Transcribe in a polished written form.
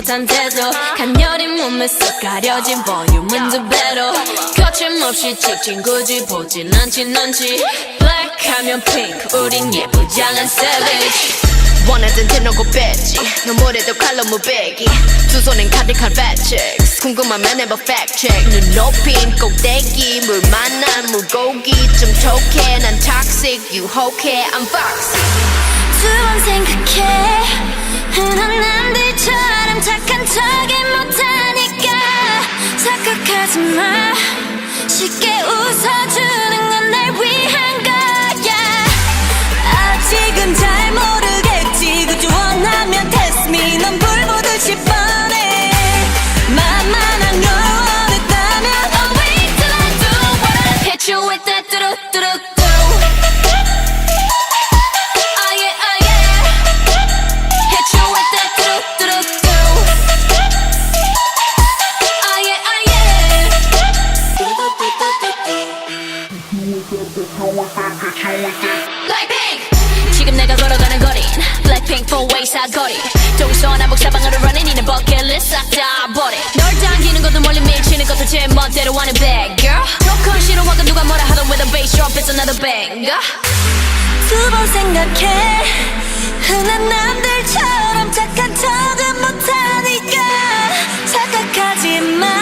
상태에서 간녀린 몸에 쏙 가려진 볼륨은 두 배로 거침없이 찍힌 굳이 보진 않진 않지 Black 하면 pink 우린 예쁘장한 savage 원하던 대놓고 뺐지 너무래도 칼로 무배기 두 손엔 가득한 fat chicks 궁금하면 해봐 fact check 눈 높인 꼭대기 물 만난 물고기 좀 톡해 난 toxic 유혹해 I'm foxy 두 번 생각해 흔한 남들처럼 착한 척이 못하니까 착각하지 마 쉽게 웃어주는 건 날 위한 거야 아직은 잘 모르겠지 그저 원하면 test me 넌 불보듯이 뻔해 만만한 걸 원했다면 Oh wait till I do what I hit you with that 뚜루뚜루뚜 Oh yeah oh yeah Hit you with that 뚜루뚜루뚜 Oh yeah oh yeah Blackpink 지금 내가 걸어가는 거린 Blackpink four-way 사거리 동서남북 사방으로 running 이는 버킷리스트 싹 다 버려 널 당기는 것도 멀리 밀치는 것도 제 멋대로 하는 bad girl 조건 싫어하고 누가 뭐라 하던 with a bass drop it's another banger 두 번 생각해 흔한 남들처럼 착한 척은 못하니까 착각하지 마